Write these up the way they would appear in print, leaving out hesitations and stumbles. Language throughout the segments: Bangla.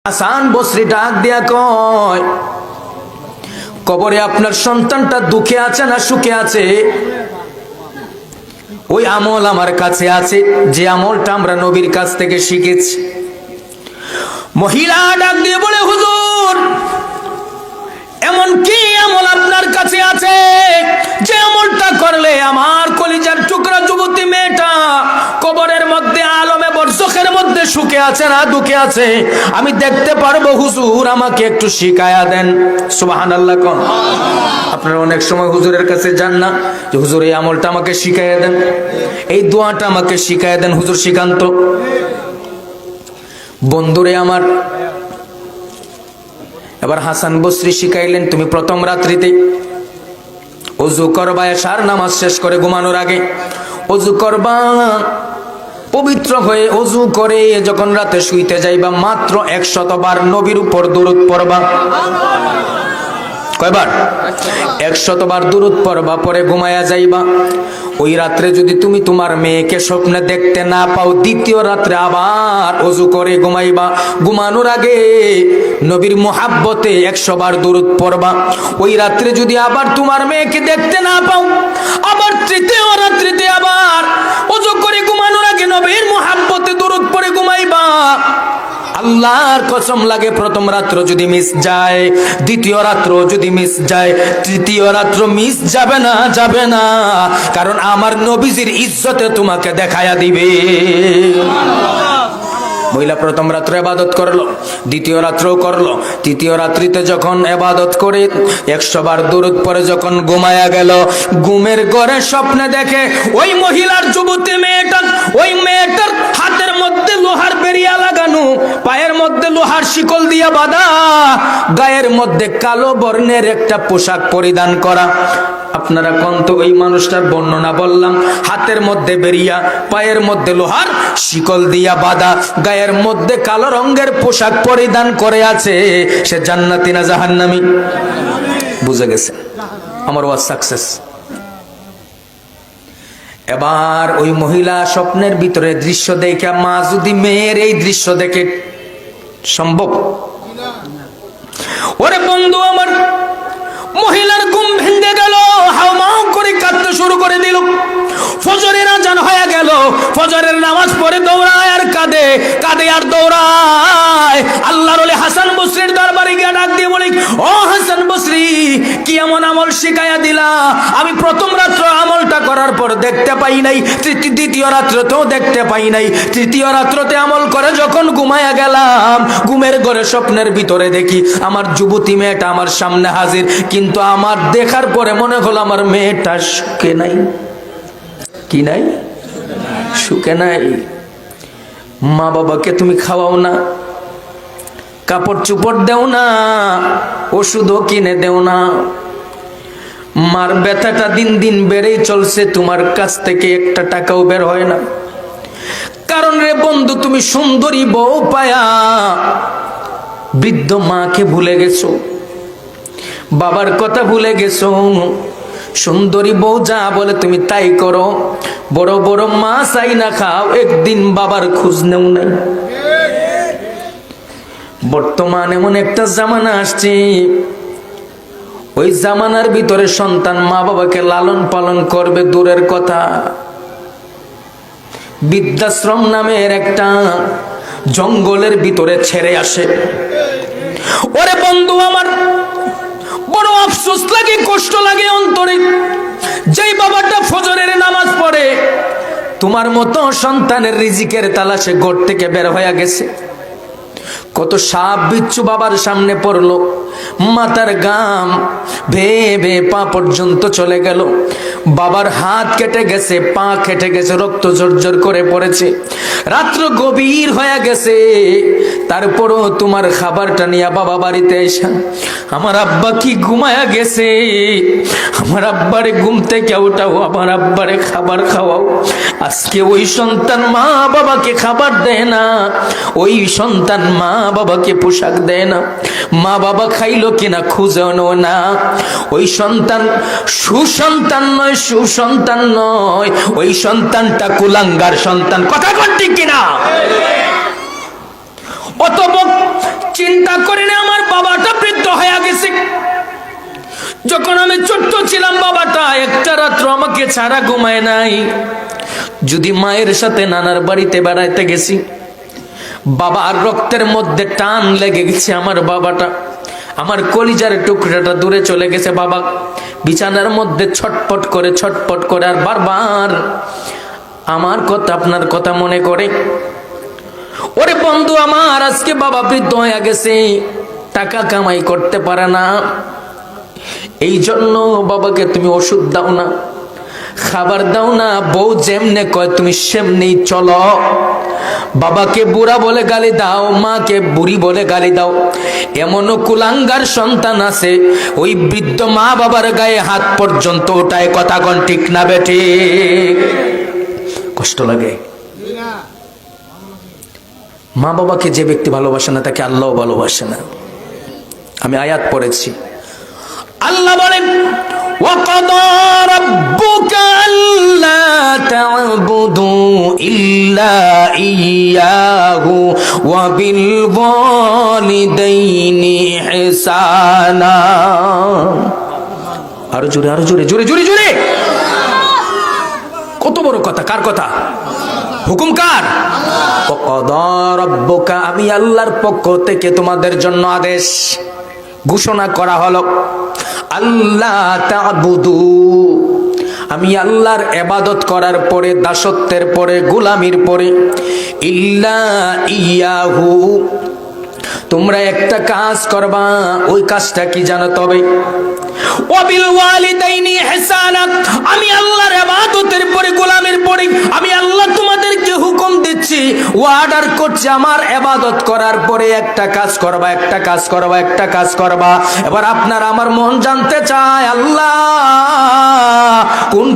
হাসান বসরি ডাক দিয়া কয়, কবরে আপনার সন্তানটা দুঃখে আছে না সুখে আছে? ওই আমল আমার কাছে আছে, যে আমলটা আমরা নবীর কাছ থেকে শিখেছি। মহিলা ডাক দিয়ে বলে, হুজুর এমন কি আমল আপনার কাছে আছে যে আমলটা করলে আমার কলিজার টুকরা যুবতী মেয়েটা কবরের মধ্যে আলমে বরজখের মধ্যে সুখে আছে না দুঃখে আছে আমি দেখতে পারবো? হুজুর আমাকে একটু শিখায়া দেন। সুবহানাল্লাহ কোন। আপনারা অনেক সময় হুজুরের কাছে যান না যে হুজুর এই আমলটা আমাকে শিখায়া দেন, এই দোয়াটা আমাকে শিখায়া দেন, হুজুর শিখান্ত। বন্ধুরে আমার, এবার হাসান বসরি শিখাইলেন, তুমি প্রথম রাত্রিতে ওযু করবা, এশার নামাজ শেষ করে ঘুমানোর আগে ওযু করবা, পবিত্র হয়ে ওযু করে যখন রাতে শুইতে যাইবা মাত্র 100 বার নবীর উপর দরুদ পড়বা। কয়বার? 100 বার দরুদ পড়বা, পরে ঘুমায়া যাইবা। ওই রাত্রে যদি তুমি তোমার মেয়েকে স্বপ্নে দেখতে না পাও, দ্বিতীয় রাত্রে আবার ওযু করে ঘুমাইবা। ঘুমানোর আগে নবীর মুহাব্বতে 100 বার দরুদ পড়বা। ওই রাত্রে যদি আবার তোমার মেয়েকে দেখতে না পাও, আবার তৃতীয় রাত্রিতে আবার ওযু করে ঘুমানোর আগে নবীর মুহাব্বতে দরুদ পড়ে ঘুমাইবা। আল্লাহর কসম লাগে, প্রথম রাত্র যদি মিস যায়, দ্বিতীয় রাত্র যদি মিস যায়, তৃতীয় রাত্র মিস যাবে না, যাবে না। কারণ আমার নবীজির ইজ্জতে তোমাকে দেখায়া দিবে। মহিলা প্রথম রাত্রে ইবাদত করলো, দ্বিতীয় রাত্রেও করলো, তৃতীয় রাত্রিতে যখন ইবাদত করে 100 বার দরুদ পরে যখন ঘুমায়া গেল, ঘুমের ঘরে স্বপ্নে দেখে ওই মহিলার যুবতী মেয়েটা, ওই মেয়েটার হাতের মধ্যে লোহার বেরিয়া লাগানো, পায়ের মধ্যে লোহার শিকল দিয়া বাঁধা, গায়ের মধ্যে কালো বর্ণের একটা পোশাক পরিধান করা। আপনারা কোন তো ওই মানুষটার বর্ণনা বললাম, হাতের মধ্যে বেরিয়া, পায়ের মধ্যে লোহার শিকল দিয়া বাঁধা, গায়ের মধ্যে কালো রঙের পোশাক পরিধান করে আছে, সে জান্নাতি না জাহান্নামী? বুঝে গেছে? আমার ওয়াজ সাকসেস। এবার ওই মহিলা স্বপ্নের ভিতরে দৃশ্য দেখে, মা যদি মেয়ের এই দৃশ্য দেখে সম্ভব? ওরে বন্ধু আমার, মহিলার ঘুম ভেঙে গেল, হাউমাউ করে কাঁদতে শুরু করে দিল। ফজরের আজান হয়ে গেল, ফজরের নামাজ পড়ে দৌড়ায় আর কাঁদে, কাঁদে আর দৌড়ায়। আল্লাহর ওলি হাসান বসরির দরবারে গিয়ে ডাক দিয়ে বলি, ও হাসান বসরি, কি এমন আমল শিখাইয়া দিলা? আমি প্রথম রাত্র আমলটা করার পর দেখতে পাই নাই, দ্বিতীয় রাত্রতেও দেখতে পাই নাই, তৃতীয় রাত্রতে আমল করে যখন ঘুমায়া গেলাম, ঘুমের ঘরে স্বপ্নের ভিতরে দেখি আমার যুবতী মেয়েটা আমার সামনে হাজির, কিন্তু আমার দেখার পরে মনে হলো আমার মেয়েটা সুখে নাই। কি নাই? সুখে নাই। মা বাবাকে তুমি খাওয়াও না, কাপড় চুপড় দেও না, ওষুধও কিনে দেও না, মার ব্যথাটা দিন দিন বেড়েই চলছে, তোমার কাছ থেকে একটা টাকাও বের হয় না। কারণ রে বন্ধু, তুমি সুন্দরী বউ পায়া বৃদ্ধ মাকে ভুলে গেছো, বাবার কথা ভুলে গেছো। সুন্দরী বউ যা বলে তুমি তাই করো, বড় বড় মাছ আইনা খাও, একদিন বাবার খোঁজ নেও নাই। বর্তমান এমন একটা জামানা আসছে, ওই জামানার ভিতরে সন্তান মা বাবাকে লালন পালন করবে দূরের কথা, বৃদ্ধাশ্রম নামের একটা জঙ্গলের ভিতরে ছেড়ে আসে। ওরে বন্ধু আমার, বড় আফসোস লাগে, কষ্ট লাগে অন্তরে, যেই বাবাটা ফজরের নামাজ পড়ে তোমার মতো সন্তানের রিজিকের তালাশে ঘর থেকে বের হয়ে গেছে। কত সাপ বিচ্ছু বাবার সামনে পড়লো, মাথার গাম ভেয়ে ভেয়ে পা পর্যন্ত চলে গেল, বাবার হাত কেটে গেছে, পা কেটে গেছে, রক্ত ঝরঝর করে পড়েছে, রাত্র গভীর হয়ে গেছে। তারপরও তোমার খাবারটা নিয়ে বাবা বাড়িতে এসে, আমার আব্বা কি ঘুমায়া গেছে, আমার আব্বারে ঘুম থেকে উঠাও, আমার আব্বারে খাবার খাওয়াও। আজকে ওই সন্তান মা বাবাকে খাবার দেয় না, ওই সন্তান মা বাবাকে পোশাক দেয় না, মা বাবা খাইলো কিনা খুঁজেও না। ওই সন্তান সুসন্তান নয়, সুসন্তান নয়, ওই সন্তানটা কুলাঙ্গার সন্তান। কথা ঠিক কিনা? অতঃপর করিনি, আমার বাবাটা বৃদ্ধ হয়ে গেছে। যখন আমি ছোট্ট ছিলাম বাবাটা একটা রাত্র আমাকে ছাড়া ঘুমায় নাই। যদি মায়ের সাথে নানার বাড়িতে বেড়াইতে গেছি, বাবার রক্তের মধ্যে টান লেগে গেছে। আমার বাবাটা, আমার কলিজার টুকরাটা দূরে চলে গেছে। বাবা বিছানার মধ্যে ছটপট করে আর বারবার আমার কথা, আপনার কথা মনে করে। ওরে বন্ধু আমার, আজকে বাবা বৃদ্ধ হয়ে গেছে, টাকা কামাই করতে পারে না। এই জন্য বাবাকে তুমি ওষুধ দাও না, খাবার দাও না, বউ যেমনে কয় তুমি সেমনি চলো। বাবাকে বুড়া বলে গালি দাও, মাকে বুড়ি বলে গালি দাও। এমনও কুলাঙ্গার সন্তান আছে, ওই বৃদ্ধ মা বাবার গায়ে হাত পর্যন্ত ওটায়। কথা কোন ঠিক না বেঠি? কষ্ট লাগে। মা বাবাকে যে ব্যক্তি ভালোবাসে না তাকে আল্লাহও ভালোবাসে না। আমি আয়াত পড়েছি, আল্লাহ বলেন ওয়াকাদা রাব্বুকা আল্লা তা'বুদু ইল্লা ইয়্যাহু ওয়া বিল ওয়ালিদাইনি ইহসানা। আরো জোরে। কত বড় কথা! কার কথা? হুকুম কার? ওয়াকাদা রাব্বুকা, আমি আল্লাহর পক্ষ থেকে তোমাদের জন্য আদেশ ঘোষণা করা হলো, আল্লাহ তা'বুদু, আমি আল্লাহর ইবাদত করার পরে, দাসত্বের পরে, গোলামির পরে, ইল্লা ইয়্যাহু, তোমরা একটা কাজ করবা। ওই কাজটা কি জানো? তবে ওয়াবিল ওয়ালিদাইনি ইহসানা, আমি আল্লাহর ইবাদতের পরে, গোলামির পরে আমি আল্লাহ তোমাদেরকে হুকুম দিচ্ছি, অর্ডার করছি, আমার ইবাদত করার পরে একটা কাজ করবা। এবার আপনার আমার মন জানতে চায়, আল্লাহ কোন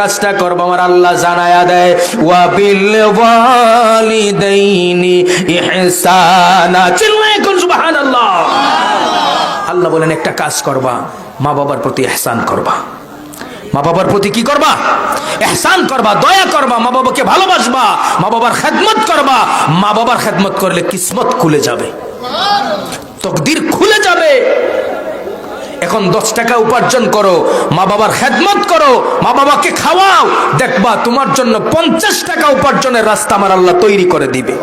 কাজটা করব আমার আল্লাহ জানায়া দেয়, ওয়াবিল ওয়ালিদাইনি ইহসানা। চিল্লায়ে কোন সুবহানাল্লাহ। আল্লাহ বলেন একটা কাজ করবা, মা বাবার প্রতি ইহসান করবা। মা বাবার প্রতি কি করবা? ইহসান করবা, দয়া করবা, মা বাবাকে ভালোবাসবা, মা বাবার খেদমত করবা। মা বাবার খেদমত করলে কিসমত খুলে যাবে, তকদির খুলে যাবে। এখন 10 টাকা উপার্জন করো, মা বাবার খেদমত করো, মা বাবাকে খাওয়াও, দেখবা তোমার জন্য 50 টাকা উপার্জনের রাস্তা আমার আল্লাহ তৈরি করে দিবে।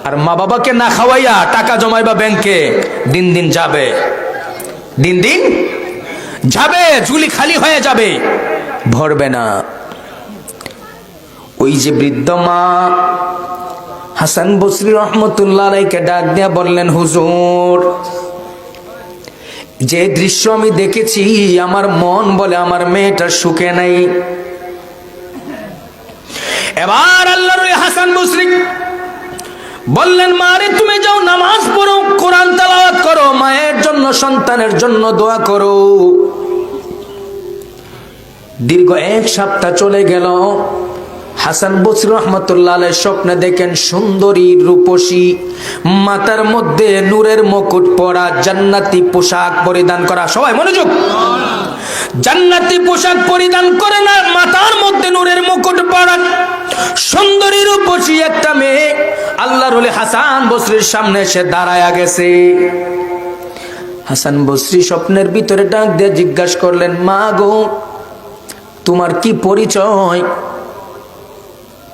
আর মা বাবাকে না খাওয়াইয়া টাকা জমাইবা ব্যাংকে, দিন দিন যাবে, ঝুলি খালি হয়ে যাবে, ভরবে না। ওই যে বৃদ্ধ মা হাসান বসরি রহমতুল্লাহ আলাইহিকে ডাক দিয়া বললেন, হুজুর, যে দৃশ্য আমি দেখেছি আমার মন বলে আমার মেয়েটা সুখে নাই। এবার আল্লাহর ওই হাসান বসরি বললেন, মারে তুমি যাও, নামাজ পড়ো, কোরআন তেলাওয়াত করো, মায়ের জন্য, সন্তানের জন্য দোয়া করো। দীর্ঘ 1 সপ্তাহ চলে গেল। হাসান বসরি রহমতুল্লাহ আলাইহি স্বপ্নে দেখেন সুন্দরী রূপসী, মাথার মধ্যে নূরের মুকুট পরা, জান্নাতি পোশাক পরিধান করা। সবাই মনোযোগ। জান্নাতি পোশাক পরিধান করে না, মাথার মধ্যে নূরের মুকুট পরা সুন্দরী রূপসী একটা মেয়ে আল্লাহর ওলি হাসান বসরির সামনে এসে দাঁড়ায়া গেছে। হাসান বসরি স্বপ্নের ভিতরে ডাক দিয়ে জিজ্ঞাসা করলেন, মা গো, তোমার কি পরিচয়?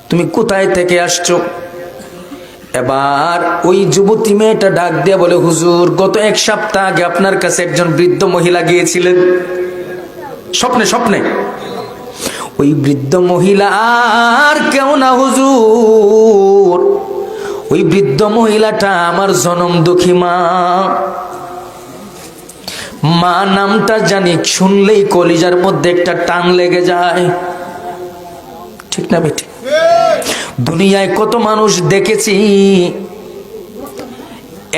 তুমি কোথায় থেকে আসছো? এবার ওই যুবতী মেয়েটা ডাক দিয়ে বলে, হুজুর, গত 1 সপ্তাহ আগে আপনার কাছে একজন বৃদ্ধ মহিলা গিয়েছিলেন স্বপ্নে। ওই বৃদ্ধ মহিলা আর কেউ না হুজুর, ওই বৃদ্ধ মহিলাটা আমার জনম দুঃখী মা। মা নামটা জানি, শুনলেই কলিজার মধ্যে একটা টান লেগে যায়। ঠিক না বেটি? দুনিয়ায় কত মানুষ দেখেছি,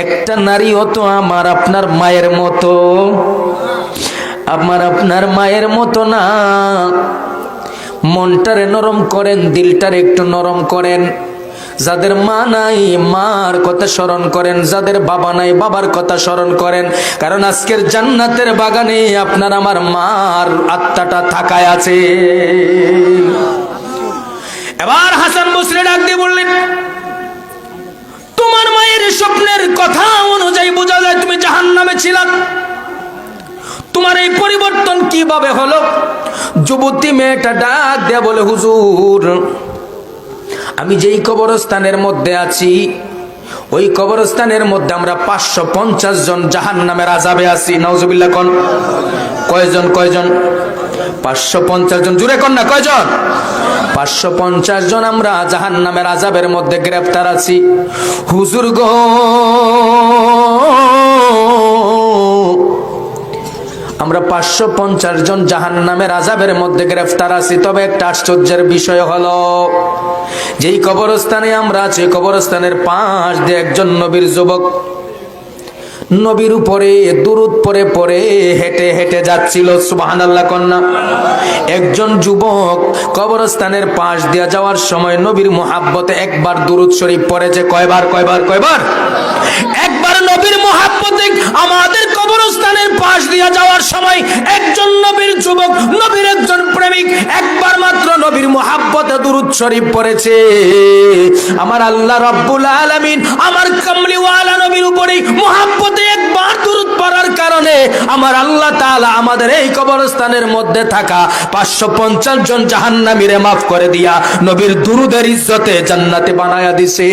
একটা নারী হতো আমার আপনার মায়ের মতো, আপনার মায়ের মতো না। মনটারে নরম করেন, দিলটারে একটু নরম করেন। যাদের মা নাই মার কথা স্মরণ করেন, যাদের বাবা নাই বাবার কথা স্মরণ করেন, কারণ আজকের জান্নাতের বাগানে আপনার আমার মার আত্মাটা থাকায় আছে। এবার হাসান বসরি ডাক দিয়ে বললেন, তোমার মায়ের স্বপ্নের কথা আমার এই পরিবর্তন কিভাবে হলো? যুবতী মেয়েটা ডাক দেয়া বলে, হুজুর, আমি যেই কবরস্থানের মধ্যে আছি, ওই কবরস্থানের মধ্যে আমরা 550 জন জাহান্নামের আযাবে আছি। নাউজুবিল্লাহ কোন? কয়জন? 550 জন। জুড়ে কোন না, কয়জন? 550 জন আমরা জাহান্নামের আযাবের মধ্যে গ্রেফতার আছি। হুজুর গো, আমরা 550 জন জাহান্নামের আযাবের মধ্যে গ্রেফতার আছি। তবে একটা আশ্চর্যের বিষয় হলো, যেই কবরস্থানে আমরা আছি, কবরস্থানের পাশ দিয়ে একজন নবীর যুবক নবীর উপরে দুরূদ পড়ে পড়ে হেঁটে হেঁটে যাচ্ছিল। সুবহানাল্লাহ কন্যা। একজন যুবক কবরস্থানের পাশ দিয়ে যাওয়ার সময় নবীর মুহাব্বতে একবার দুরূদ শরীফ পড়েছে। কয়বার? একবার নবীর মুহাব্বতে আমাদের কবরস্থানের পাশ দিয়ে যাওয়ার সময় একজন নবীর যুবক, নবীর একজন প্রেমিক একবার মাত্র নবীর মুহাব্বতে দুরূদ শরীফ পড়েছে। আমার আল্লাহ রাব্বুল আলামিন আমার কামলিওয়ালা নবীর উপরে মুহাব্বতে একবার দুরূদ পড়ার কারণে আমার আল্লাহ তাআলা আমাদের এই কবরস্থানের মধ্যে থাকা 550 জন জাহান্নামীরে মাফ করে দিয়া নবীর দুরূদের ইজ্জতে জান্নাতে বানায়া দিছে।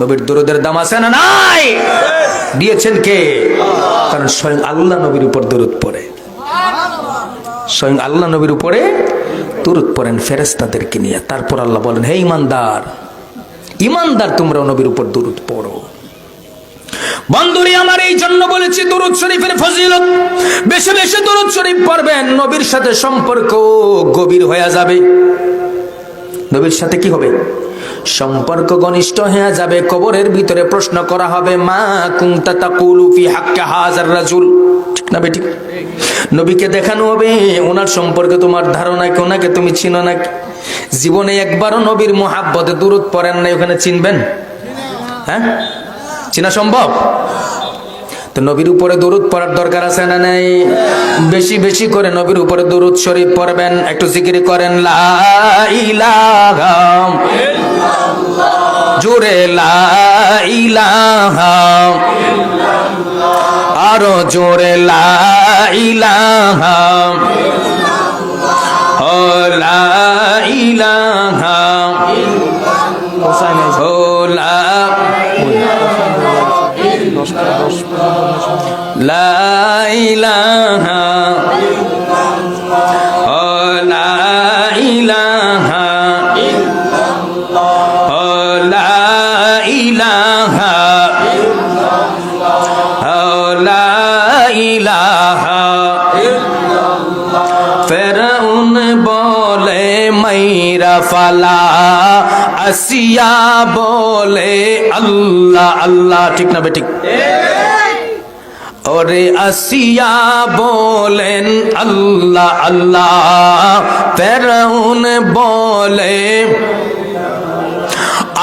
নবীর দুরূদের দাম আছে না নাই? দিয়েছেন কে? কারণ স্বয়ং আল্লাহ নবীর উপর দুরূদ পড়ে। স্বয়ং আল্লাহ নবীর উপরে দুরূদ পড়েন ফেরেশতাদেরকে নিয়ে। তারপর আল্লাহ বলেন, হে ইমানদার, তোমরা নবীর উপর দুরূদ পড়ো। বন্ধুরি আমার, এই জন্য বলেছি দুরূদ শরীফের ফজিলত। বেশি বেশি দুরূদ শরীফ পড়বেন, নবীর সাথে সম্পর্ক গভীর হয়ে যাবে। নবীর সাথে কি হবে? সম্পর্ক ঘনিষ্ঠ হয়ে যাবে। কবরের ভিতরে প্রশ্ন করা হবে, মা কুনতা তাকুলু ফি হাক্কি হাযার রাজুল। ঠিক না বেঠিক? নবীকে দেখানো হবে ওনার সম্পর্কে তোমার ধারণা কি, ওনাকে তুমি চিনো নাকি? জীবনে একবারও নবীর মুহাব্বতে দুরূদ পড়েন নাই, ওখানে চিনবেন? হ্যাঁ, চিনা সম্ভব? তো নবীর উপরে দুরূদ পড়ার দরকার আছে না নাই? বেশি বেশি করে নবীর উপরে দুরূদ শরীফ পড়বেন। একটু জিকির করেন, লা ইলাহা ইল্লাল্লাহ, জোরে লা ইলাহা ইল্লাল্লাহ, আরো জোরে লা ইলাহা ইল্লাল্লাহ, ও লা ইলাহা ইল্লাল্লাহ, ও লা লা ইলাহা ইল্লাল্লাহ, ও লা ইলাহা ইল্লাল্লাহ, ও লা ইলাহা ইল্লাল্লাহ, ও লা ইলাহা ইল্লাল্লাহ। ফিরআউন বলে মাইরা ফালা, আসিয়া বলে আল্লাহ আল্লাহ। ঠিক না বেঠিক? ওরে আসিয়া বলেন আল্লাহ আল্লাহ, ফিরআউন বলে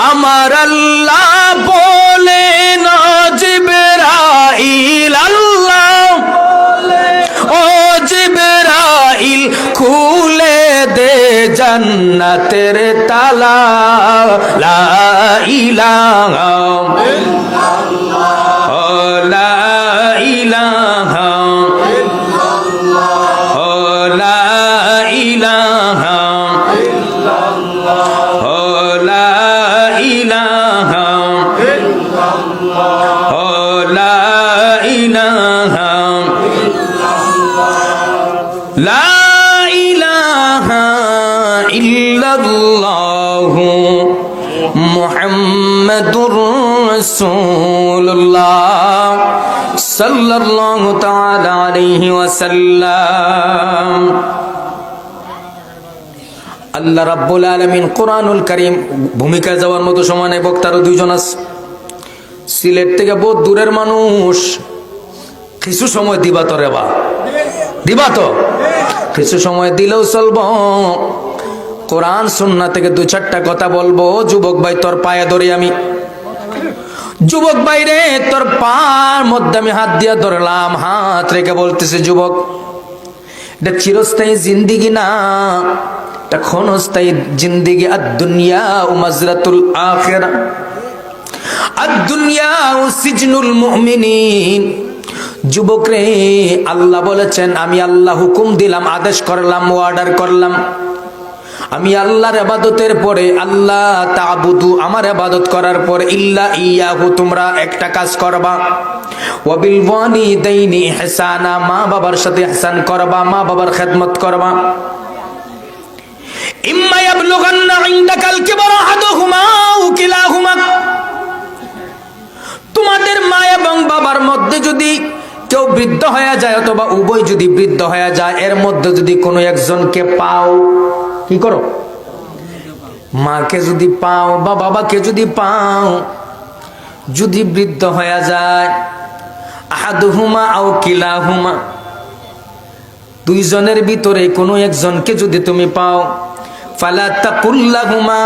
আমার আল্লাহ বলেন জিবরাইল আল্লাহ, ও জিবরাইল খুলে দে জান্নাতের তালা, লা ইলাহা ইল্লাল্লাহ, ও লা ইলাহা ইল্লাল্লাহ, ও লা ইলাহা ইল্লাল্লাহ, ও লা ইলাহা ইল্লাল্লাহ, ও লা ইলাহা ইল্লাল্লাহ, লা ইলাহা ইল্লাল্লাহু মুহাম্মাদুর রাসূলুল্লাহ সাল্লাল্লাহু তাআলা আলাইহি ওয়াসাল্লাম। আল্লাহ রাব্বুল আলামিন কোরআনুল কারীম, ভূমিকা যাওয়ার মতো সময় নেই, বক্তারও দুইজন আছে। সিলেট থেকে বহুত দূরের মানুষ, কিছু সময় দিবা তো রে বা, দিবা তো? কিছু সময় দিলেও চলবো। কোরআন সুন্নাহ থেকে দুই চারটা কথা বলবো। যুবক ভাই, তোর পায়ে ধরি আমি। যুবক ভাই রে, তোর পার মধ্যে আমি হাত দিয়া ধরলাম, হাত রেখে বলতেছে, যুবক, এটা চিরস্থায়ী জিন্দিগি না, এটা ক্ষণস্থায়ী জিন্দিগি। আদ-দুনিয়া ও মাজরাতুল আখিরা, আদ-দুনিয়া ও সিজনুল মুমিনিন। যুবক রে, আল্লাহ বলেছেন আমি আল্লাহ হুকুম দিলাম, আদেশ করলাম, অর্ডার করলাম, আমি আল্লাহর ইবাদতের পরে আল্লাহ তা'বুদু, আমার ইবাদত করার পর ইল্লা ইয়াহু, তোমরা একটা কাজ করবা, ওয়া বিল ওয়ালিদাইনি ইহসানা, মা বাবার সাথে ইহসান করবা, মা বাবার খেদমত করবা। ইম্মা ইয়াবলুগান্না ইনদাকাল কিবরা আহাদুহুমা আও কিলাহুমা, তোমাদের মা এবং বাবার মধ্যে যদি কেউ বৃদ্ধ হয়ে যায় অথবা উভয় যদি বৃদ্ধ হয়ে যায়, এর মধ্যে যদি কোনো একজনকে পাও, কি করো? মাকে যদি পাও বা বাবাকে যদি পাও, যদি বৃদ্ধ হয়ে যায়, আহাদুহুমা আও কিলাহুমা, দুইজনের ভিতরে কোনো একজনকে যদি তুমি পাও, ফালা তাকুল্লাহুমা,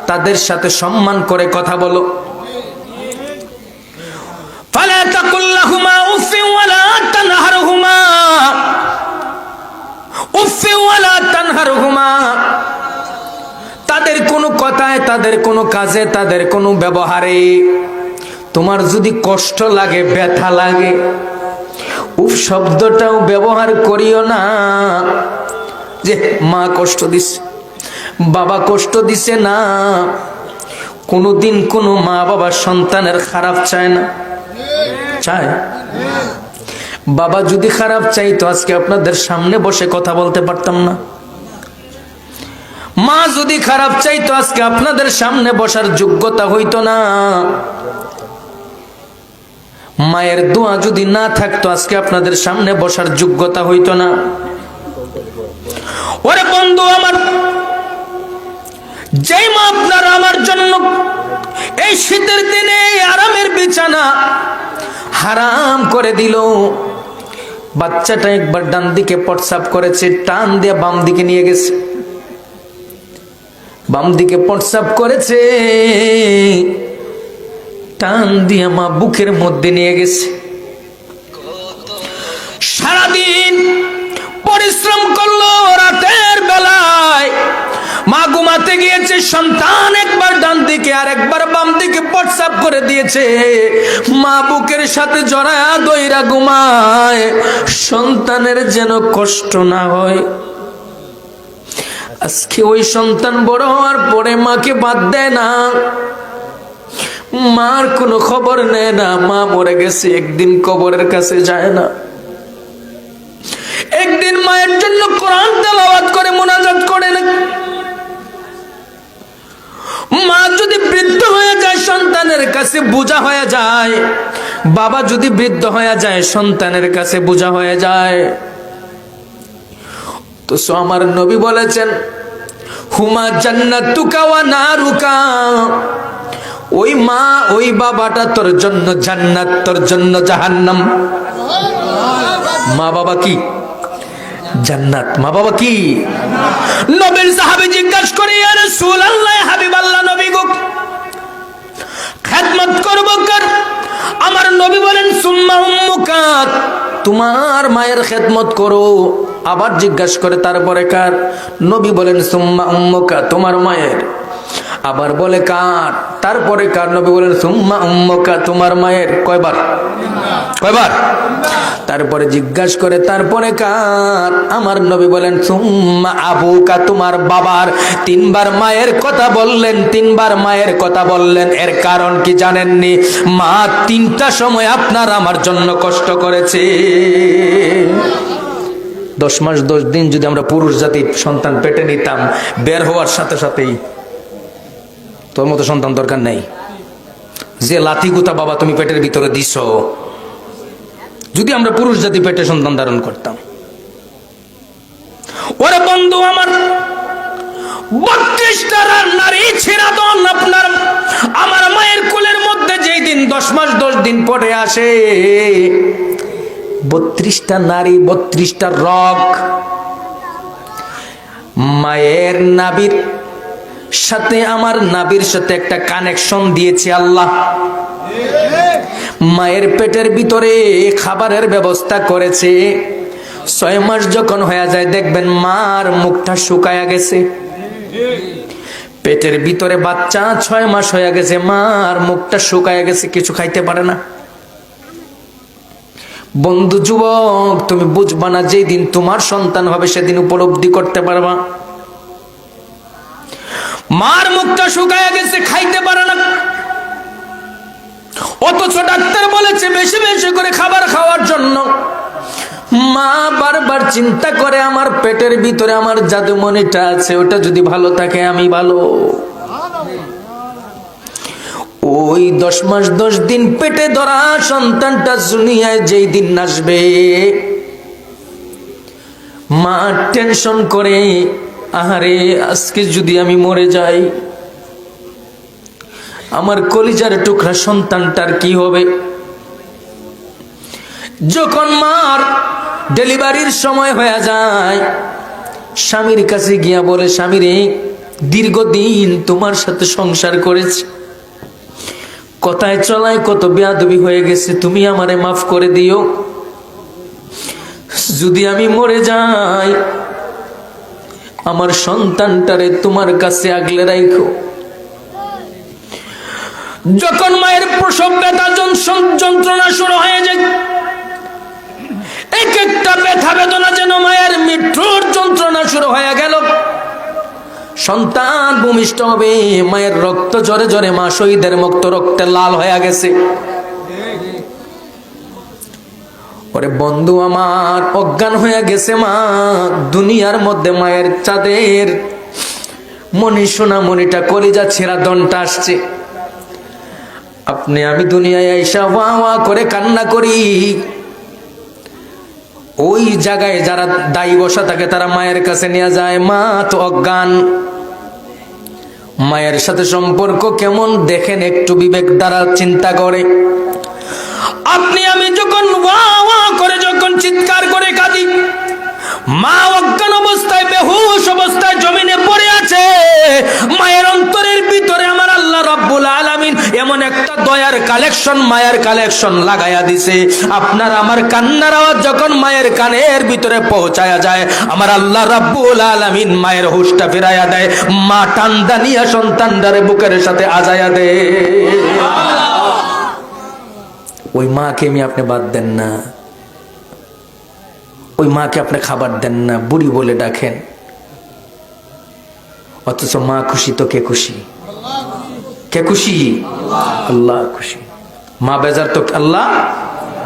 তাদের সাথে সম্মান করে কথা বলো। ফালা তাকুল্লাহুমা উফিন ওয়ালা তানহারহুমা, উফিন ওয়ালা তানহারহুমা, তাদের কোনো কথায়, তাদের কোনো কাজে, তাদের কোনো ব্যবহারে তোমার যদি কষ্ট লাগে, ব্যথা লাগে, উফ শব্দটাও ব্যবহার করিও না। যে মা কষ্ট দিছে, বাবা কষ্ট দিছে না, কোনোদিন কোনো মা বাবা সন্তানের খারাপ চায় না, চায়? বাবা যদি খারাপ চাইতো আজকে আপনাদের সামনে বসে কথা বলতে পারতাম না। মা যদি খারাপ চাইতো আজকে আপনাদের সামনে বসার যোগ্যতা হইতো না। মায়ের দোয়া যদি না থাকতো আজকে আপনাদের সামনে বসার যোগ্যতা হইতো না। ওরে বন্ধু আমার, যেই মা আপনার আমার জন্য এই শীতের দিনে আরামের বিছানা হারাম করে দিল, বাচ্চাটা একবার ডান দিকে প্রস্রাব করেছে, টান দিয়ে বাম দিকে নিয়ে গেছে, বাম দিকে প্রস্রাব করেছে, টান দিয়ে মা বুকের মধ্যে নিয়ে গেছে। সারাদিন পরিশ্রম করলো, রাতের বেলায় মা ঘুমাতে গিয়েছে, সন্তান একবার ডান দিকে আর একবার বাম দিকে প্রস্রাব করে দিয়েছে, মা বুকের সাথে জড়ায়া দইরা ঘুমায়, সন্তানের যেন কষ্ট না হয়। আজকে ওই সন্তান বড় হওয়ার পরে মাকে বাদ দেয় না, মার কোনো খবর নেয় না, মা মরে গেছে, একদিন কবরের কাছে যায় না, একদিন মায়ের জন্য কোরআন তেলাওয়াত করে মুনাজাত করে না। মা যদি বৃদ্ধ হয়ে যায় সন্তানের কাছে বোঝা হয়ে যায়, বাবা যদি বৃদ্ধ হয়ে যায় সন্তানের কাছে বোঝা হয়ে যায়। তো আমার নবী বলেছেন, হুমা জান্নাতুকা ওয়া নারুকা, ওই মা ওই বাবাটা তোর জন্য জান্নাত, তোর জন্য জাহান্নাম। মা বাবা কি জান্নাত, মা বাবা কি? নবীর সাহাবী জিজ্ঞাসা করে, ইয়া রাসূলুল্লাহ, হাবিবাল্লাহ নবী গো, খেদমত করব কার? আমার নবী বলেন, সুম্মা উম্মুকা, তোমার মায়ের খেদমত করো। আবার জিজ্ঞাসা করে, তারপরে কার? নবী বলেন, সুম্মা উম্মুকা, তোমার মায়ের। আবার বলে কার? তারপরে কার? নবী বলেন, সুম্মা উম্মুকা, তোমার মায়ের। কয়বার? কয়বার? তারপরে জিজ্ঞাসা করে, তারপরে কার? আমার নবী বলেন, সুম্মা আবুকা, তোমার বাবার। তিনবার মায়ের কথা বললেন, তিনবার মায়ের কথা বললেন। এর কারণ কি জানেননি? মা তিনটা সময় আপনার আমার জন্য কষ্ট করেছে। 10 মাস 10 দিন যদি আমরা পুরুষ জাতির সন্তান পেটে নিতাম, বের হওয়ার সাথে সাথেই তোর মতো সন্তান দরকার নেই। যে লাথি গুতা বাবা তুমি পেটের ভিতরে দিছ, যদি আমরা পুরুষ জাতি পেটে সন্তান ধারণ করতাম। ওরে বন্ধু আমার, 32টা নারী ছিরাদন আপনার আমার মায়ের কোলের মধ্যে যেই দিন 10 মাস 10 দিন পরে আসে, 32টা নারী, 32টা রগ মায়ের নাভির সাথে, আমার নাভির সাথে একটা কানেকশন দিয়েছে আল্লাহ। মায়ের পেটের ভিতরে খাবারের ব্যবস্থা করেছে। 6 মাস যখন হয়ে যায় দেখবেন মার মুখটা শুকায়া গেছে। পেটের ভিতরে বাচ্চা 6 মাস হয়ে গেছে, মার মুখটা শুকায়া গেছে, কিছু খাইতে পারে না। বন্ধু যুবক, তুমি বুঝবা না, যেই দিন তোমার সন্তান হবে সেদিন উপলব্ধি করতে পারবা। মার মুখটা শুকায় গেছে, খাইতে পারে না, অথচ ডাক্তার বলেছে বেশি বেশি করে খাবার খাওয়ার জন্য। মা বারবার চিন্তা করে, আমার পেটের ভিতরে আমার জাদুমণিটা আছে, ওটা যদি ভালো থাকে আমি ভালো। ওই 10 মাস 10 দিন পেটে ধরা সন্তানটা দুনিয়ায় যেই দিন আসবে, মা টেনশন করে, আহারে আজকে যদি আমি মরে যাই, আমার কলিজার টুকরা সন্তানটার কি হবে। যখন মার ডেলিভারির সময় হয়ে যায়, স্বামীর কাছে গিয়া বলে, স্বামী রে, দীর্ঘদিন তোমার সাথে সংসার করেছি, কথায় চলায় কত বেয়াদবি হয়ে গেছে, তুমি আমারে মাফ করে দিও। যদি আমি মরে যাই, আমার সন্তানটারে তোমার কাছে আগলে রাখো। যখন মায়ের প্রসব ব্যথা যন্ত্রণা শুরু হয়ে যায়, এক একটা ব্যথা বেদনা যেন মায়ের মৃত্যুর যন্ত্রণা শুরু হয়ে গেল। সন্তান ভূমিষ্ঠ হবে, মায়ের রক্ত ঝরে ঝরে মা শহীদের মতো রক্তে লাল হয়ে গেছে। ওরে বন্ধু আমার, অজ্ঞান হয়ে গেছে মা। দুনিয়ার মধ্যে মায়ের চাঁদের মনি সোনা মনিটা কলিজা ছেঁড়া দনটা আসছে। আপনি আমি দুনিয়ায় আইসা ওয়া ওয়া করে কান্না করি, ওই জায়গায় যারা দায়ী বসা থাকে তারা মায়ের কাছে নিয়ে যায়, মা তো অজ্ঞান। মায়ের সাথে সম্পর্ক কেমন দেখেন, একটু বিবেক দ্বারা চিন্তা করে। আপনি আমি যখন ওয়া ওয়া করে যখন চিৎকার করে কাঁদি, মা অজ্ঞান অবস্থায় বেহুশ অবস্থায় জমিনে পড়ে আছে, মায়ের অন্তরের ভিতরে আমার আল্লাহ রাব্বুল আলামিন এমন একটা দয়ার কালেকশন, মায়ের কালেকশন লাগাইয়া দিছে। আপনার আমার কান্নার আওয়াজ যখন মায়ের কানের ভিতরে পৌঁছায়া যায়, আমার আল্লাহ রাব্বুল আলামিন মায়ের হুশটা ফিরাইয়া দেয়। মা টান্দা নিয়া সন্তানটারে বুকের সাথে আজাইয়া দেয়। ওই মাকে আমি আপনি বাদ দেন না, ওই মাকে আপনি খাবার দেন না, বুড়ি বলে ডাকেন, অথচ মা খুশি তো কে খুশি? কে খুশি? আল্লাহ খুশি। মা বেজার তো আল্লাহ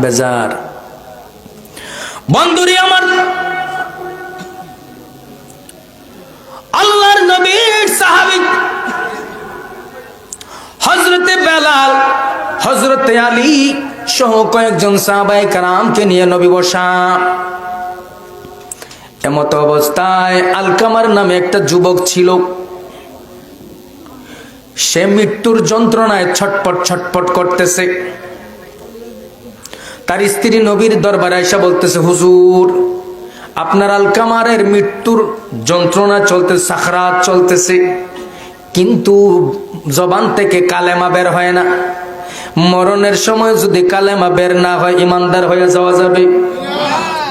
বেজার। বন্ধুরি আমার, আল্লাহর নবীর সাহাবী হযরতে বেলাল, হযরতে আলী সহ কয়েকজন সাহাবায়ে কেরামকে নিয়ে নবী বসা। এমত অবস্থায় আলকামার নামে একটা যুবক ছিল, সে মৃত্যুর যন্ত্রণায় ছটপট ছটপট করতেছে। তার স্ত্রী নবীর দরবারে এসে বলতেছে, হুজুর, আপনার আলকামারের মৃত্যুর যন্ত্রণা চলতেছে, সাখরাত চলতেছে, কিন্তু জবান থেকে কালেমা বের হয় না। মরণের সময় যদি কালেমা বের না হয়, ইমানদার হয়ে যাওয়া যাবে?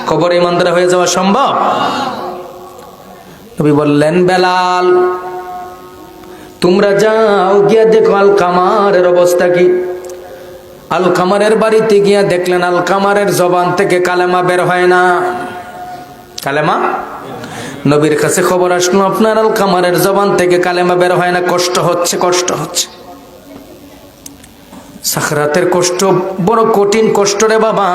কবরে ইমানদার হয়ে যাওয়া সম্ভব? নবী বললেন, বেলাল, তোমরা যাও গিয়া দেখো আলকামারের অবস্থা কি। আলকামারের বাড়িতে গিয়া দেখলেন আলকামারের জবান থেকে কালেমা বের হয় না। কালেমা? নবীর কাছে খবর আসলো, আপনার আলকামারের জবান থেকে কালেমা বের হয় না, কষ্ট হচ্ছে, কষ্ট হচ্ছে। সাখরাতের কষ্ট বড় কঠিন কষ্ট রে বাবা।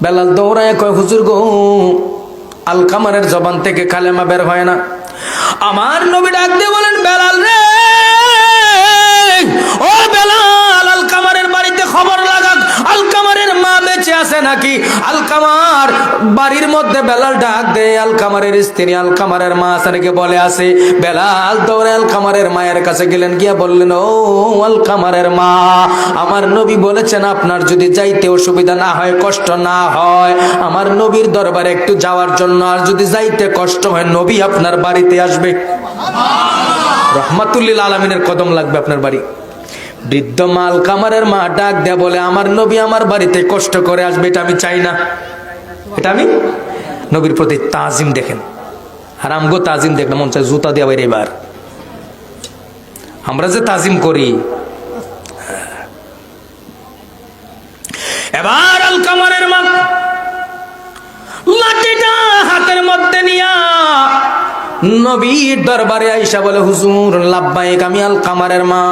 বেলাল দৌড়ায় কয়, হুজুর গো, আলকামারের জবান থেকে কালেমা বের হয় না। আমার নবী ডাক দিয়ে বলেন, বেলাল রে, ও বেলাল, আলকামারের বাড়িতে খবর লাগাক, আলকামারের মা বেঁচে আছে নাকি। আলকামার বাড়ির মধ্যে বেলাল ডাক দেয়, আলকামারের স্ত্রী আলকামারের মা আছে নাকি, বলে আছে। বেলাল দৌড়ে আলকামারের মায়ের কাছে গেলেন, গিয়া বললেন, ও আলকামারের মা, আমার নবী বলেছেন আপনার যদি যাইতে অসুবিধা না হয়, কষ্ট না হয়, আমার নবীর দরবারে একটু যাওয়ার জন্য, আর যদি যাইতে কষ্ট হয়, নবী আপনার বাড়িতে আসবে। রহমাতুল্লিল আলামিনের কদম লাগবে আপনার বাড়ি। বৃদ্ধ মা আলকামারের মা ডাক দেয়া বলে, আমার নবী আমার বাড়িতে কষ্ট করে আসবে, এটা আমি চাই না। এটা আমি নবীর প্রতি তাজিম দেখেন, আর আমগো তাজিম দেখলে মন চায় জুতা দেওয়া বাইরে। এবার আমরা যে তাজিম করি, এবার আলকামার নিয়া নবীর দরবারে আইসা বলে, হুজুর লাব্বাইক, আমি আলকামারের মা।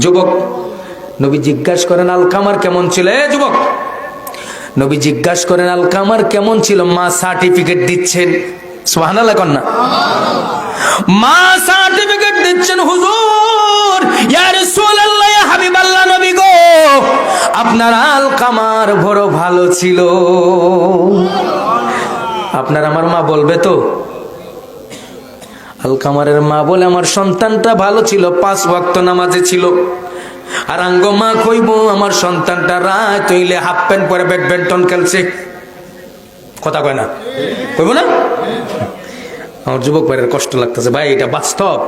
যুবক, নবী জিজ্ঞাসা করেন আলকামার কেমন ছিল? যুবক, নবী জিজ্ঞাসা করেন আলকামার কেমন ছিল? মা সার্টিফিকেট দিচ্ছেন। সুবহানাল্লাহ কন্যা, মা সার্টিফিকেট দিচ্ছেন। হুজুর, ইয়া রাসূলুল্লাহ, ইয়া হাবিবাল্লাহ, নবী গো, আপনার আলকামার বড় ভালো ছিল। আপনার আমার মা বলবে তো? আলকামারের মা বলে, আমার সন্তানটা ভালো ছিল, 5 ওয়াক্ত নামাজে ছিল। আর আঙ্গ মা কইব, আমার সন্তানটা রাত হইলে হাফ প্যান্ট পরে ব্যাডমিন্টন খেলছে। কথা কয় না? কইব না? আমার যুবক ভাইয়ের কষ্ট লাগতেছে। ভাই, এটা বাস্তব।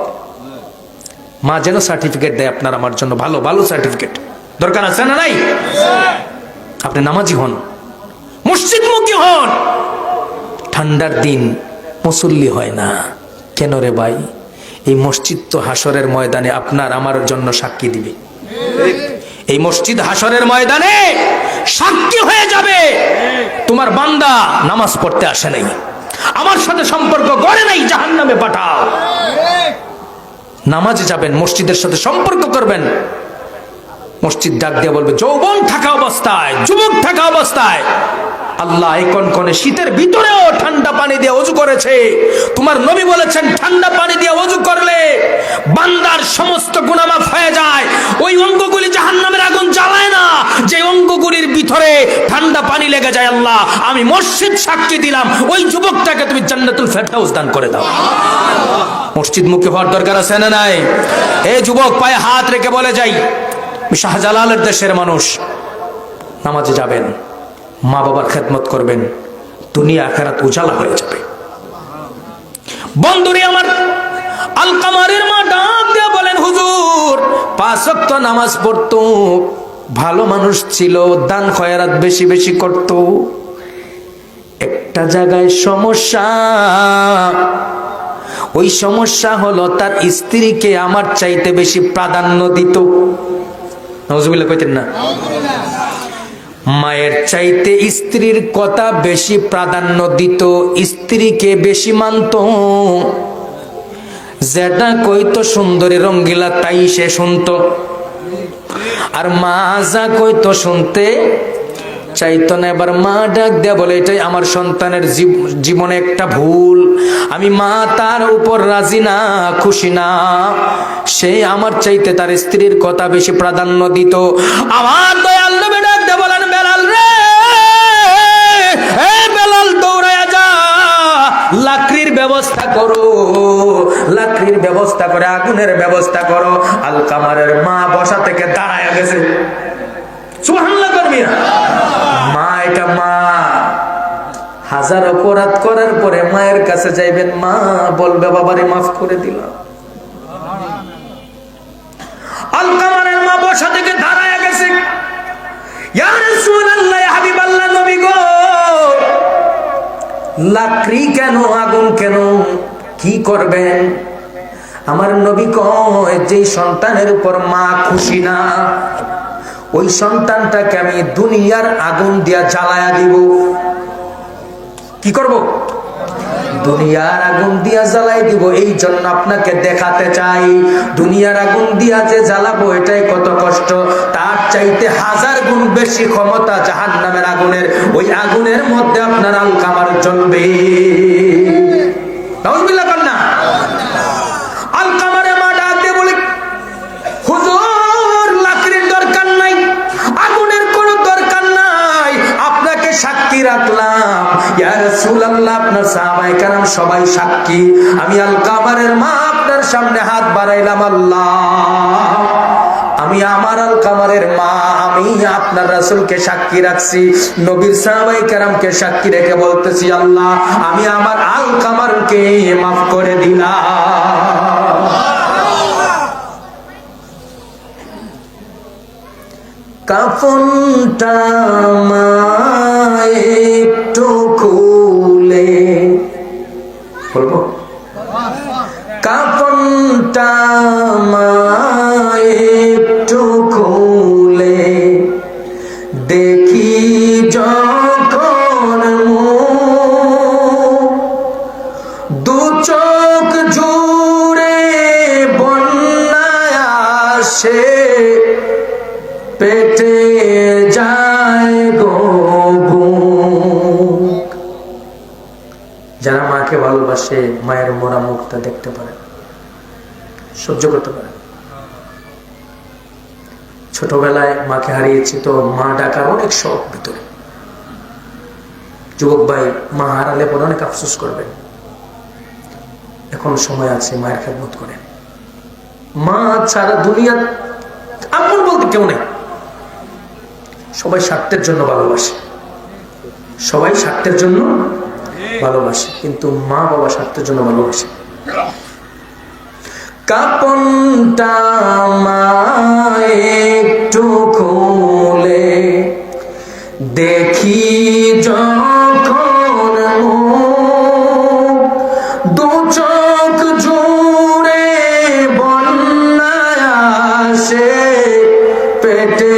মা যেন সার্টিফিকেট দেয় আপনার আমার জন্য, ভালো ভালো সার্টিফিকেট দরকার আছে না নাই? আপনি নামাজি হন, মসজিদমুখী হন। ঠান্ডার দিন মুসল্লি হয় না কেন রে ভাই? এই মসজিদ তো হাসরের ময়দানে আপনার আমার জন্য সাক্ষী দিবে। এই মসজিদ হাসরের ময়দানে সাক্ষী হয়ে যাবে, তোমার বান্দা নামাজ পড়তে আসে নাই, আমার সাথে সম্পর্ক গড়ে নাই, জাহান্নামে পাঠাও। নামাজে যাবেন, মসজিদের সাথে সম্পর্ক করবেন। মসজিদ ডাক দিয়ে বলবে, যৌবন থাকা অবস্থায়, যুবক থাকা অবস্থায় আল্লাহ এই কনকনে শীতের ভিতরেও ঠান্ডা পানি দিয়ে ওযু করেছে। তোমার নবী বলেছেন, ঠান্ডা পানি দিয়ে ওযু করলে বান্দার সমস্ত গুনাহ মাফ হয়ে যায়। ওই অঙ্গগুলি জাহান্নামের আগুন জ্বালায় না, যে অঙ্গগুলির ভিতরে ঠান্ডা পানি লেগে যায়। আল্লাহ, আমি মসজিদ সাক্ষী দিলাম, ওই যুবকটাকে তুমি জান্নাতুল ফেরদাউস দান করে দাও। মসজিদ মুখী হওয়ার দরকার আছে না নাই? এই যুবক, পায়ে হাত রেখে বলে যাই, শাহজালালের দেশের মানুষ, নামাজে যাবেন, মা বাবার খেদমত করবেন, দুনিয়া আখিরাত উজালা হয়ে যাবে। বন্ধুরে আমার, আলকামারের মা ডাক দিয়ে বলেন, হুজুর 5 ওয়াক্ত নামাজ পড়তো, ভালো মানুষ ছিল, দান খয়রাত বেশি বেশি করত। একটা জায়গায় সমস্যা, ওই সমস্যা হলো তার স্ত্রীকে আমার চাইতে বেশি প্রাধান্য দিত। নাউজুবিল্লাহ কইতেন না? মায়ের চাইতে স্ত্রীর কথা বেশি প্রাধান্য দিত, স্ত্রীকে বেশি মানত। যেটা কইতো সুন্দরী রঙ্গিলা তাই সে শুনত, আর মা যা কইতো শুনতে চাইতো না। এবার মা ডাক দেয়া বলে, এটাই আমার সন্তানের জীবনে একটা ভুল। আমি মা তার উপর রাজি না, খুশি না। সে আমার চাইতে তার স্ত্রীর কথা বেশি প্রাধান্য দিত। আমার দয়াল নবী ডাক দেয়া বলেন, বেলাল রে, বেলাল দৌড়ায়া যা, লাকড়ির ব্যবস্থা করো, লাকড়ির ব্যবস্থা করে আগুনের ব্যবস্থা করো। আলকামারের মা বসা থেকে দাঁড়ায়া গেছে। সুবহানাল্লাহ করবি না? মা, এটা মা, হাজার অপরাধ করার পরে মায়ের কাছে যাইবেন, মা বলবে বাবারে মাফ করে দিলাম। আলকামারের মা বসা থেকে দাঁড়ায়া গেছে। ইয়া রাসূলুল্লাহ, ইয়া হাবিবাল্লাহ, নবী গো, লাকড়ি কেন, আগুন কেন, কি করবেন? আমার নবী কয়, যেই সন্তানের উপর মা খুশি না, ওই সন্তানটাকে আমি দুনিয়ার আগুন দিয়া জ্বালায়া দিব। কি করব? দুনিয়ার আগুন দিয়া জ্বালাই দিব। এই জন্য আপনাকে দেখাতে চাই, দুনিয়ার আগুন দিয়া যে জ্বালাবো এটাই কত কষ্ট, তার চাইতে 1000 গুণ বেশি ক্ষমতা জাহান্নামের আগুনের। ওই আগুনের মধ্যে আপনার আলকামার জ্বলবে। নাউজুবিল্লাহ কন্যা। আলকামারে মা ডাক দিয়ে বলে, হুজুর লাকড়ির দরকার নাই, আগুনের কোনো দরকার নাই, আপনাকে সাক্ষী রাখলাম। ইয়া রাসূলুল্লাহ, আপনার সাহাবায়ে কেরাম সবাই সাক্ষী। আমি আলকামারের মা আপনার সামনে হাত বাড়াইলাম। আল্লাহ, আমি আমার আলকামারের মা, আমি আপনার রাসূলকে সাক্ষী রাখছি, নবীর সাহাবায়ে কেরামকে সাক্ষী রেখে বলতেছি, আল্লাহ আমি আমার আলকামারকে মাফ করে দিলাম। কাফনটা একটু খুলে বলবো, কাফনটা একটু খুলে দেখি যখন আসে পেটে যায় গো বুক। যারা মাকে ভালোবাসে মায়ের মরা মুখটা দেখতে পারে, সহ্য করতে পারে। ছোটবেলায় মাকে হারিয়েছি তো মা ডাকার অনেক শখ ভিতরে। যুবক ভাই, মা হারালে পরে অনেক আফসোস করবেন। এখন সময় আছে, মায়ের খেদমত করেন। মা ছাড়া দুনিয়া আপন বলতে কেউ নেই। সবাই স্বার্থের জন্য ভালোবাসে, সবাই স্বার্থের জন্য ভালোবাসে, কিন্তু মা বাবা স্বার্থের জন্য ভালোবাসে। কাপনটা মা একটু খুলে দেখি যখন দু চোখ জুড়ে বন্যায় আসে পেটে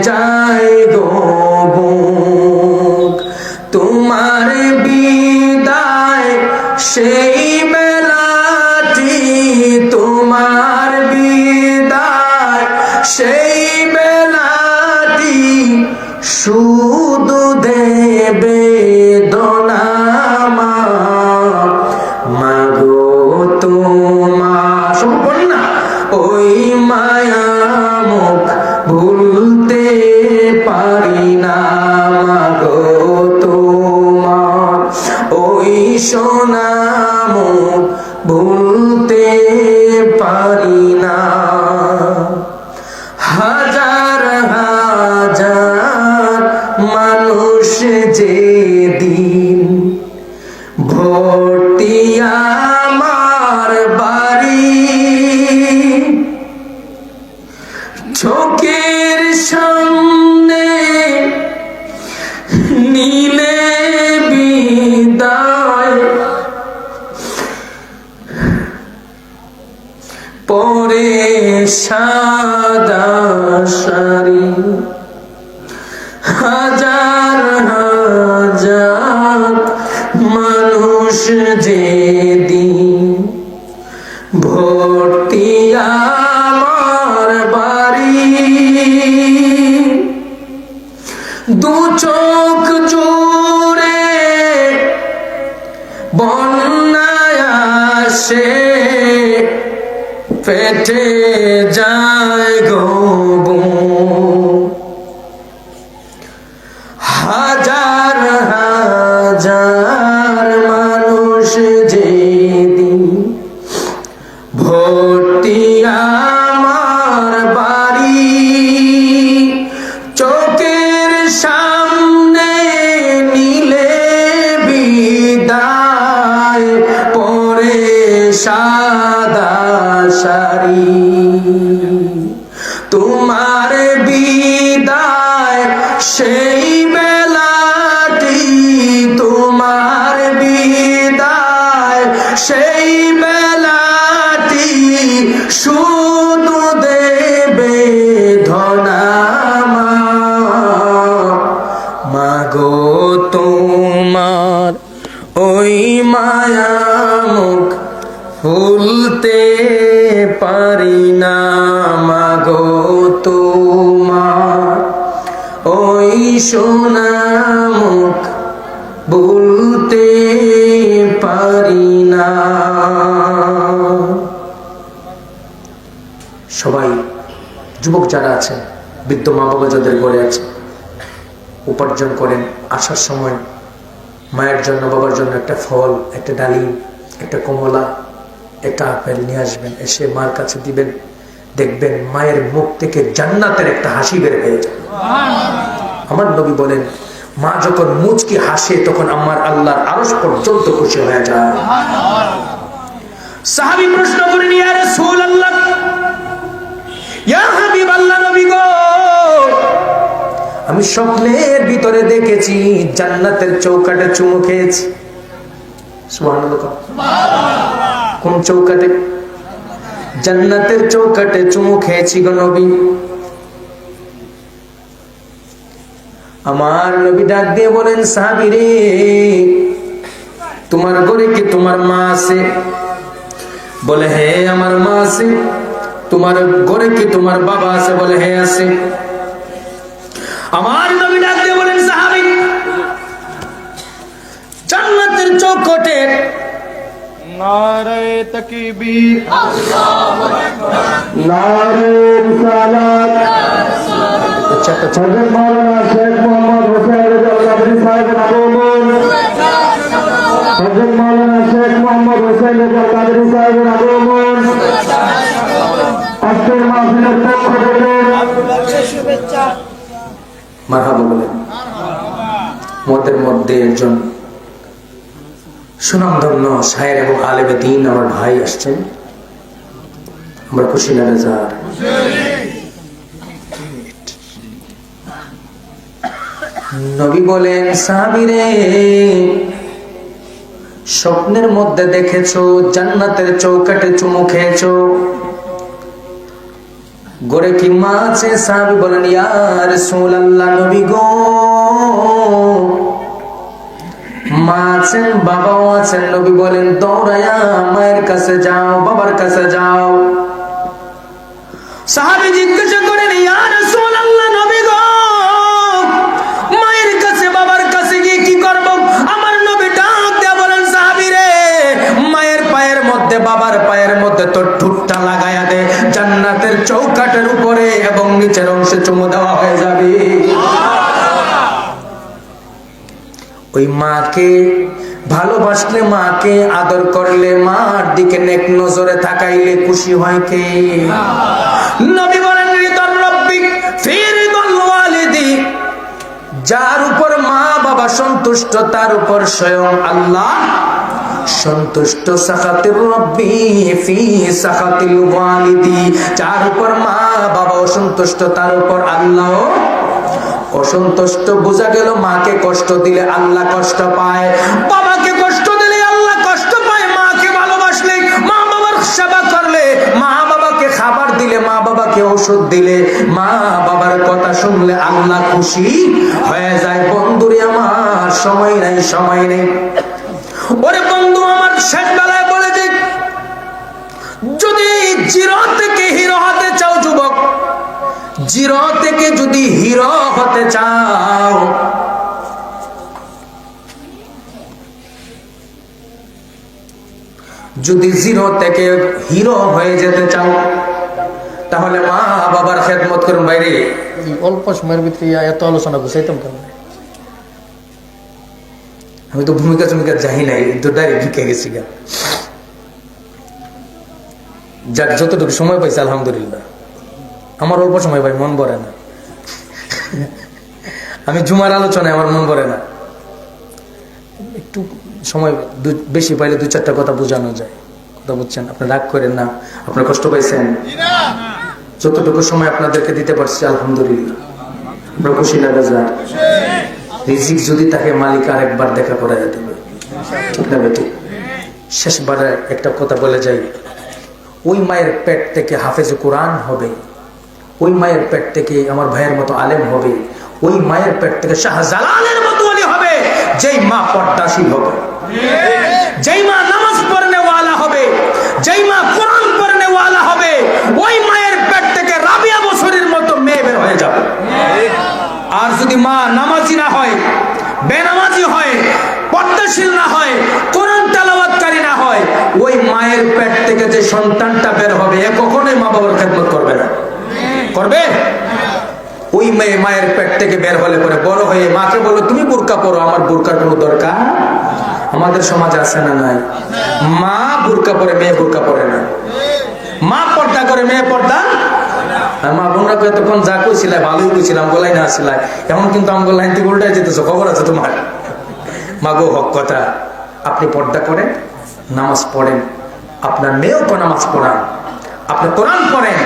যায় গো বুক। তোমার বিদায় সেই বেলাটি, তোমার বিদায় সেই বেলাটি শুধু দেবে দোনামা মাগো তোমার সম্পূর্ণ ওই মায়া মুখ ভুলতে পারি না মাগো তোমার ওই সোনা মুখ ভুলতে পারি না। হাজার হাজার মানুষ যেদিন ভর্তি আমার বাড়ি, চোখের সামনে নীলে বিদায় পরে সাদা শাড়ি। হাজার হাজার মানুষ যেদিন ভর্তি আমার বাড়ি, দু চোখ জুড়ে বন্যায় আসে পেটে যায় গো বুক। হাজার হাজার মানুষ যেদিন ভর্তি আমার বাড়ি, চোখের সামনে নীলে বিদায় পরে সাদা শাড়ি। তোমার বিদায় সেই বেলাটি, তোমার বিদায় সেই বেলাটি শুধু দেবে ধনামা মাগো তোমার ওই মায়া মুখ ভুলতে পারি না মাগো তোমার ওই সোনা মুখ ভুলতে পারি না। সবাই যুবক যারা আছেন, বৃদ্ধ মা বাবা যাদের ঘরে আছে, উপার্জন করেন, আসার সময় মায়ের জন্য বাবার জন্য একটা ফল, একটা ডালিম, একটা কমলা, একটা আপেল নিয়ে আসবেন, এসে মার কাছে দিবেন। দেখবেন মায়ের মুখ থেকে জান্নাতের একটা হাসি বের হয়ে যাবে। আমার নবী বলেন, মা যখন মুচকি হাসে তখন আমার আল্লাহর আরশ পর্যন্ত খুশি হয়ে যায়। সাহাবী প্রশ্ন করেন, ইয়া রাসূলুল্লাহ, ইয়া হাবিবাল্লাহ, নবী গো, আমি স্বপ্নের ভিতরে দেখেছি জান্নাতের চৌকাঠে চুমু খেয়েছি। সুবহানাল্লাহ। কোন চৌকাঠে? জান্নাতের চৌকাঠে চুমু খেয়েছি গো নবী। আমার নবী ডাক দিয়ে বলেন, সাহাবী রে, তোমার ঘরে কি তোমার মা আছে? বলে, হ্যাঁ আমার মা আছে। তোমার ঘরে কি তোমার বাবা আছে? বলে হ্যাঁ আছে। আমার নবী ডাক দিয়ে বলেন, সাহাবী, জান্নাতের চৌখটে নারে তাকবীর, আল্লাহু আকবার, নারে রিসালাত। হযরত মাওলানা শেখ মোহাম্মদ হোসেন কাদরী সাহেব আগমন। হযরত মাওলানা শেখ মোহাম্মদ হোসেন কাদরী সাহেব আগমন। আজকের মাহফিলের পক্ষ থেকে শুভেচ্ছা। মারহাবা বলেন। মদের মধ্যে একজন সুনামধন্য শায়ের এবং আলেমে দ্বীন আমার ভাই আসছেন, আমরা খুশি না বেজার। নবী বলেন, সাহাবীরে, স্বপ্নের মধ্যে দেখেছো জান্নাতের চৌকাঠে চুমু খেয়েছো, গড়ে কি মা আছে? সাহাবী বলেন, ইয়া রাসূলুল্লাহ, নবী গো, মা আছেন, বাবাও আছেন। নবী বলেন, দৌড়ায়া মায়ের কাছে যাও, বাবার কাছে যাও। সাহাবী জিজ্ঞাসা করেন, ইয়া রাসূলুল্লাহ, নবী গো, মায়ের কাছে বাবার কাছে গিয়ে কি করব? আমার নবী ডাক দিয়ে বলেন, সাহাবী রে, মায়ের পায়ের মধ্যে বাবার পায়ের মধ্যে তোর ঠুটটা লাগায়া দে, জান্নাতের চৌকাঠের উপরে এবং নিচের অংশে চুমু দেওয়া হয়ে যাবে। ওই মাকে ভালোবাসলে, মাকে আদর করলে, মার দিকে নেক নজরে তাকাইলে খুশি হয় কে? নবী বলেন, রিদার রাব্বিক ফি রিদাল ওয়ালিদি, যার উপর মা বাবা সন্তুষ্ট তার উপর স্বয়ং আল্লাহ সন্তুষ্ট। সাখাতির রাব্বি ফি সাখাতিল ওয়ালিদি, যার উপর মা বাবা অসন্তুষ্ট তার উপর আল্লাহ অসন্তুষ্ট। বোঝা গেল, মাকে কষ্ট দিলে আল্লাহ কষ্ট পায়, বাবাকে কষ্ট দিলে আল্লাহ কষ্ট পায়। মাকে ভালোবাসলে, মা বাবার সেবা করলে, মা বাবাকে খাবার দিলে, মা বাবাকে ওষুধ দিলে, মা বাবার কথা শুনলে আল্লাহ খুশি হয়ে যায়। বন্ধুরে আমার, সময় নাই, সময় নেই। ওরে বন্ধু আমার, শেষ বেলায় বলে যে, যদি জিরো থেকে হিরো হতে চাও যুবক, জিরো থেকে যদি হিরো হতে চাও, যদি জিরো থেকে হিরো হয়ে যেতে চাও, তাহলে মা বাবার খেদমত করুন। বাইরে অল্প সময়ের ভিতরে এত আলোচনা বুঝাইতাম কেন? আমি তো ভূমিকা টুমিকা যাই নাই, তো ডাইরেক্ট ঢুকে গেছি গা। যাক, যতটুকু সময় পাইছি আলহামদুলিল্লাহ। আমার অল্প সময় ভাই, মন ভরে না। আমি জুমার আলোচনায় আমার মন ভরে না। একটু সময় বেশি পাইলে দুই চারটা কথা বোঝানো যায়। কথা বুঝছেন? আপনি রাগ করেন না, আপনার কষ্ট পাইছেন। যতটুকু সময় আপনাদেরকে দিতে পারছি আলহামদুলিল্লাহ, আমরা খুশি লাগা যায়। রিজিক যদি তাকে মালিক আরেকবার দেখা করা যেতে হবে, ঠিক না বেটি? শেষবারে একটা কথা বলে যাই, ওই মায়ের পেট থেকে হাফেজে কোরআন হবে, ওই মায়ের পেট থেকে আমার ভাইয়ের মতো আলেম হবে, ওই মায়ের পেট থেকে শাহজালালের মতো ওলি হবে, যেই মা পর্দাশীল হবে, যেই মা নামাজ পড়নে ওয়ালা হবে, যেই মা কোরআন পড়নে ওয়ালা হবে, ওই মায়ের পেট থেকে রাবিয়া বছরের মতো মেয়ে বের হয়ে যাবে। আর যদি মা নামাজি না হয়, বেনামাজি হয়, পর্দাশীল না হয়, কোরআন তেলাওয়াতকারী না হয়, ওই মায়ের পেট থেকে যে সন্তানটা বের হবে, এ কখনোই মা বাবার খেদমত করবে না। করবে? ওই মেয়ে মায়ের পেট থেকে বের হলে পরে বড় হয়ে মাকে বলো, তুমি বোরকা পরো, আমার বোরকার কোনো দরকার। আমাদের সমাজে আছে না নাই? মা বোরকা পরে, মেয়ে বোরকা পরে না। মা পর্দা করে, মেয়ে পর্দা। মা বোনরা এতক্ষণ যা কইছিলাম ভালোই কইছিলাম, গোলাই না আসিলাম, এখন কিন্তু আমার লাইন থেকে উল্টাই যেতেছো, খবর আছে তোমার? মা গো, হক কথা, আপনি পর্দা করেন, নামাজ পড়েন, আপনার মেয়েও তো নামাজ পড়ান, আপনি কোরআন পড়েন,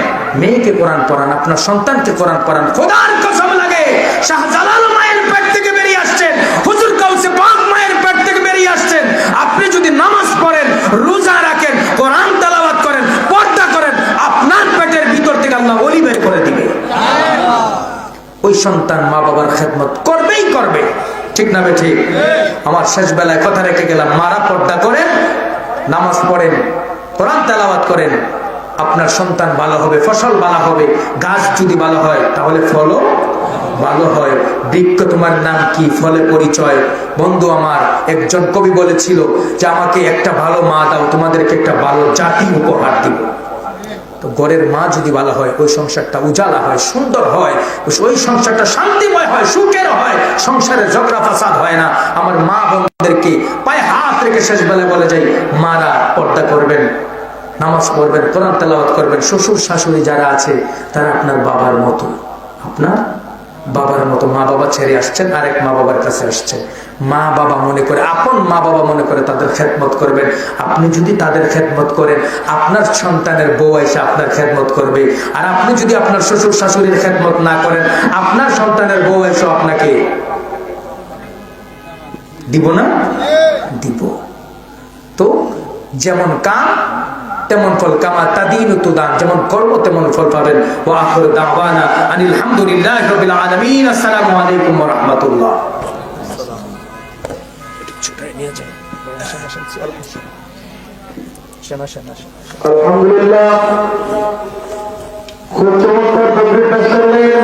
মেয়েকে কোরআন পড়ান, আপনার সন্তানকে কোরআন পড়ান। খোদার কসম লাগে, শাহজালাল মায়ের পেট থেকে বেরিয়ে আসছেন, হুজুর কাউসে পাক মায়ের পেট থেকে বেরিয়ে আসছেন। আপনি যদি নামাজ পড়েন, রোজা রাখেন, কোরআন তেলাওয়াত করেন, পর্দা করেন, আপনার পেটের ভিতর থেকে আল্লাহ ওলি বের করে দিবে। ওই সন্তান মা বাবার খেদমত করবেই করবে, ঠিক না বে ঠিক? আমার শেষ বেলায় কথা রেখে গেলাম, মারা পর্দা করেন, নামাজ পড়েন, কোরআন তেলাওয়াত করেন, আপনার সন্তান ভালো হবে, ফসল ভালো হবে। গাছ যদি ভালো হয় তাহলে ফলও ভালো হয়। বৃক্ষ তোমার নাম কি, ফলে পরিচয়। বন্ধু আমার, একজন কবি বলেছিল যে আমাকে একটা ভালো মা দাও, তোমাদেরকে একটা ভালো জাতি উপহার দিব। তো ঘরের মা যদি ভালো হয়, ওই সংসারটা উজালা হয়, সুন্দর হয়, ওই সংসারটা শান্তিময় হয়, সুখের হয়, সংসারে ঝগড়া ফাসাদ হয় না। আমার মা বোনদেরকে পায়ে হাত রেখে শেষ বেলায় বলে যাই, মারা পর্দা করবেন, নামাজ পড়বেন, কোরআন তেলাওয়াত করবেন। শ্বশুর শাশুড়ি যারা আছে তারা আপনার বাবার মতো, আপনার বাবার মতো। মা বাবা ছেড়ে আসছেন, আরেক মা বাবার কাছে আসছেন। মা বাবা মনে করে, আপন মা বাবা মনে করে তাদের খেদমত করবেন। আপনি যদি তাদের খেদমত করেন, আপনার সন্তানের বউ এসে আপনার খেদমত করবে। আর আপনি যদি আপনার শ্বশুর শাশুড়ির খেদমত না করেন, আপনার সন্তানের বউ এসে আপনাকে দিব না, দিব। তো যেমন কাম তেমন ফল, কামা তাদিনু তুদান, যেমন কর্ম তেমন ফল পাবেন। ওয়া আখিরু দাওয়ানা আনিল হামদুলিল্লাহি রাব্বিল আলামিন। আসসালামু আলাইকুম ওয়া রাহমাতুল্লাহ। আলহামদুলিল্লাহ, খুব চমৎকার তকবীর পেশ করলেন